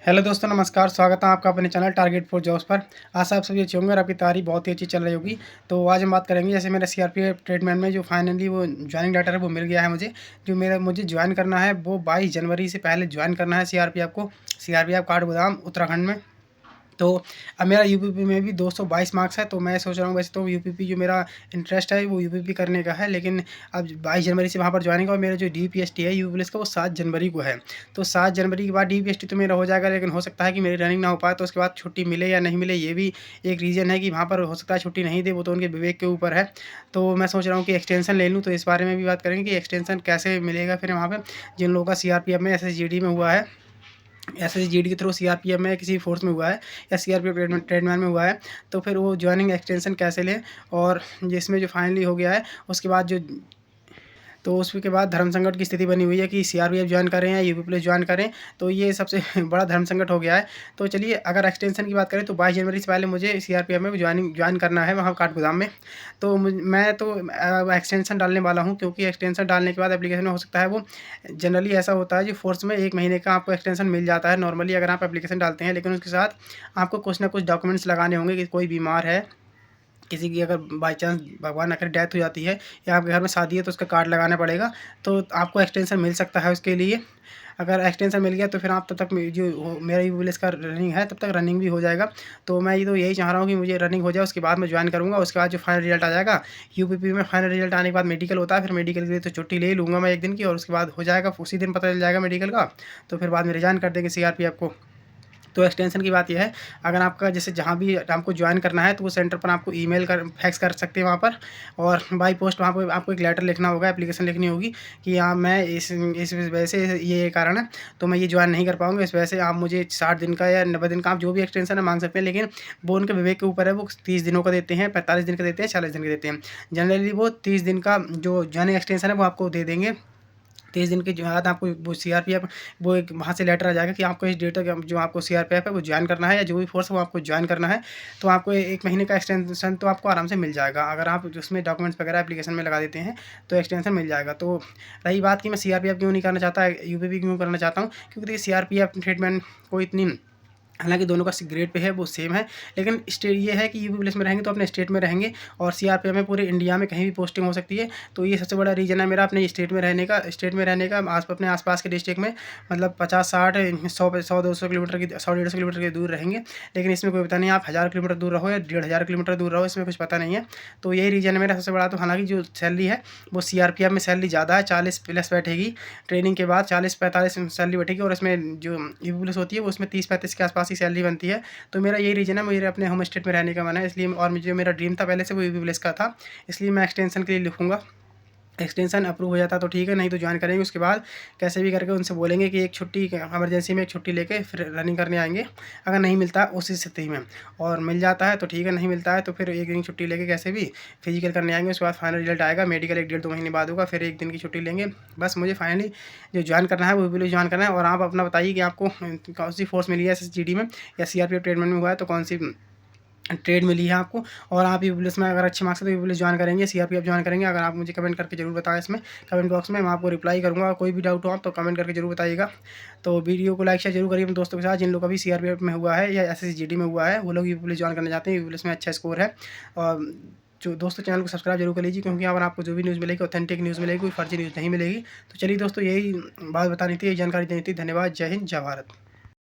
Hello दोस्तों, नमस्कार। स्वागत है आपका अपने चैनल टारगेट फॉर जॉब्स पर। आशा आप सभी अच्छे होंगे और आपकी तैयारी बहुत ही अच्छी चल रही होगी। तो आज हम बात करेंगे, जैसे मेरा सीआरपीएफ ट्रीटमेंट में जो फाइनली वो ज्वाइनिंग लेटर है वो मिल गया है मुझे। जो मुझे ज्वाइन करना है वो 22 जनवरी से पहले ज्वाइन करना है सीआरपीएफ को, सीआरपीएफ काठगोदाम उत्तराखंड में। तो अब मेरा यूपीपी में भी 222 मार्क्स है, तो मैं सोच रहा हूँ वैसे तो यूपीपी जो मेरा इंटरेस्ट है वो यूपीपी करने का है, लेकिन अब 22 जनवरी से वहाँ पर ज्वाइनिंग और मेरा जो डीपीएसटी है यूपी पुलिस का वो 7 जनवरी को है। तो 7 जनवरी के बाद डीपीएसटी तो मेरा हो जाएगा, लेकिन हो सकता है कि मेरी रनिंग ना हो पाए, तो उसके बाद छुट्टी मिले या नहीं मिले ये भी एक रीज़न है कि वहाँ पर हो सकता है छुट्टी नहीं दे, वो तो उनके विवेक के ऊपर है। तो मैं सोच रहा हूँ कि एक्सटेंशन ले लूँ, तो इस बारे में भी बात करेंगे कि एक्सटेंशन कैसे मिलेगा फिर वहाँ पर जिन लोगों का सीआरपीएफ में एसएसजीडी में हुआ है, एसएसजीडी के थ्रू सीआरपीएफ में किसी फोर्स में हुआ है या सीआरपीएफ ट्रेडमैन में हुआ है, तो फिर वो ज्वाइनिंग एक्सटेंशन कैसे लें। और जिसमें जो फाइनली हो गया है उसके बाद जो तो उसके बाद धर्म संकट की स्थिति बनी हुई है कि सीआरपीएफ ज्वाइन करें या यूपी पुलिस ज्वाइन करें, तो ये सबसे बड़ा धर्म संकट हो गया है। तो चलिए, अगर एक्सटेंशन की बात करें तो 22 जनवरी से पहले मुझे सीआरपीएफ में ज्वाइन करना है वहाँ काठगोदाम में। तो मैं तो एक्सटेंशन डालने वाला हूँ, क्योंकि एक्सटेंशन डालने के बाद एप्लीकेशन में हो सकता है वो जनरली ऐसा होता है जो फोर्स में 1 महीने का आपको एक्सटेंशन मिल जाता है नॉर्मली अगर आप एप्लीकेशन डालते हैं, लेकिन उसके साथ आपको कुछ ना कुछ डॉक्यूमेंट्स लगाने होंगे कि कोई बीमार है, किसी की अगर बाई चांस भगवान ना करे डेथ हो जाती है या आपके घर में शादी है तो उसका कार्ड लगाना पड़ेगा, तो आपको एक्सटेंशन मिल सकता है उसके लिए। अगर एक्सटेंशन मिल गया तो फिर आप तब तक मेरा यूपी पुलिस का रनिंग है तब तक रनिंग भी हो जाएगा। तो मैं ये तो यही चाह रहा हूँ कि मुझे रनिंग हो जाए, उसके बाद मैं ज्वाइन करूँगा। उसके बाद जो फाइनल रिजल्ट आ जाएगा यूपीपी में, फाइनल रिजल्ट आने के बाद मेडिकल होता है, फिर मेडिकल के लिए तो छुट्टी ले ही लूँगा मैं 1 दिन की, और उसके बाद हो जाएगा, उसी दिन पता चल जाएगा मेडिकल का, तो फिर बाद में रिजाइन कर देंगे सीआरपीएफ को। तो एक्सटेंशन की बात यह है, अगर आपका जैसे जहाँ भी आपको ज्वाइन करना है तो वो सेंटर पर आपको ईमेल कर फैक्स कर सकते हैं वहाँ पर, और बाई पोस्ट वहाँ पर आपको एक लेटर लिखना होगा, एप्लीकेशन लिखनी होगी कि हाँ मैं इस वजह से ये कारण है तो मैं ये ज्वाइन नहीं कर पाऊँगा, इस वजह से आप मुझे 60 दिन का या 90 दिन का आप जो भी एक्सटेंशन है मांग सकते हैं, लेकिन वो उनके विवेक के ऊपर है, वो 30 दिनों का देते हैं, 45 दिन का देते हैं, 40 दिन का देते हैं। जनरली वो 30 दिन का जो ज्वाइनिंग एक्सटेंशन है वो आपको दे देंगे। 30 दिन के जो बाद आपको वो सीआरपीएफ वो एक वहाँ से लेटर आ जाएगा कि आपको इस डेट तक जो आपको सीआरपीएफ है वो ज्वाइन करना है, या जो भी फोर्स है वो आपको ज्वाइन करना है। तो आपको 1 महीने का एक्सटेंशन तो आपको आराम से मिल जाएगा, अगर आप उसमें डॉक्यूमेंट्स वगैरह एप्लीकेशन में लगा देते हैं तो एक्सटेंशन मिल जाएगा। तो रही बात कि मैं सीआरपीएफ क्यों नहीं करना चाहता, यूपीपी क्यों करना चाहता हूँ, क्योंकि देखिए सीआरपीएफ ट्रीटमेंट को इतनी, हालांकि दोनों का ग्रेड पे है वो सेम है, लेकिन स्टेट ये है कि यूपी पुलिस में रहेंगे तो अपने स्टेट में रहेंगे, और सीआरपीएफ में पूरे इंडिया में कहीं भी पोस्टिंग हो सकती है। तो ये सबसे बड़ा रीज़न है मेरा अपने स्टेट में रहने का, अपने आसपास के डिस्ट्रिक्ट में, मतलब 50-60 100-200 किलोमीटर की 100-150 किलोमीटर के दूर रहेंगे। लेकिन इसमें कोई पता नहीं आप 1000 किलोमीटर दूर रहो या 1500 किलोमीटर दूर रहो, इसमें कुछ पता नहीं है। तो यही रीज़न है मेरा सबसे बड़ा। तो हालांकि जो सैलरी है वो सीआरपीएफ में सैलरी ज़्यादा है, 40 प्लस बैठेगी, ट्रेनिंग के बाद 40-45 सैलरी बैठेगी, और इसमें जो यूपी पुलिस होती है वो उसमें 30-35 के आसपास ही सैलरी बनती है। तो मेरा यही रीज़न है, मुझे अपने होम स्टेट में रहने का मन है, इसलिए, और मुझे मेरा ड्रीम था पहले से वो यूपी पुलिस का था, इसलिए मैं एक्सटेंशन के लिए लिखूँगा। एक्सटेंशन अप्रूव हो जाता तो ठीक है, नहीं तो ज्वाइन करेंगे। उसके बाद कैसे भी करके उनसे बोलेंगे कि एक छुट्टी इमरजेंसी में एक छुट्टी लेके फिर रनिंग करने आएंगे, अगर नहीं मिलता उसी स्थिति में, और मिल जाता है तो ठीक है, नहीं मिलता है तो फिर 1 दिन की छुट्टी लेके कैसे भी फिजिकल करने आएंगे। उसके बाद फाइनल रिजल्ट आएगा, मेडिकल 1-1.5-2 महीने बाद होगा, फिर 1 दिन की छुट्टी लेंगे। बस मुझे फाइनली जो ज्वाइन करना है वो भी ज्वाइन करना है। और आप अपना बताइए कि आपको कौन सी फोर्स मिली है, एसएसजीडी में या सीआरपीएफ ट्रेडमेंट में हुआ है तो कौन सी ट्रेड मिली है आपको, और आप यूपी पुलिस में अगर अच्छे मार्क्स है तो यूपी पुलिस ज्वाइन करेंगे, सीआरपीएफ ज्वाइन करेंगे। अगर आप मुझे कमेंट करके जरूर बताएं, इसमें कमेंट बॉक्स में मैं आपको रिप्लाई करूँगा, और कोई भी डाउट हो आप तो कमेंट करके जरूर बताइएगा। तो वीडियो को लाइक शेयर जरूर करिए अपने दोस्तों के साथ, जिन लोग अभी सीआरपीएफ में हुआ है या एसएसजीडी में हुआ है वो लोग यूपी पुलिस ज्वाइन करना चाहते हैं, यूपी पुलिस में अच्छा स्कोर है। और जो दोस्तों चैनल को सब्सक्राइब जरूर कर लीजिए, क्योंकि यहाँ पर आपको जो भी न्यूज़ मिलेगी ऑथेंटिक न्यूज़ मिलेगी, कोई फर्जी न्यूज़ नहीं मिलेगी। तो चलिए दोस्तों, यही बात बतानी थी, यही जानकारी देनी थी। धन्यवाद। जय हिंद, जय भारत।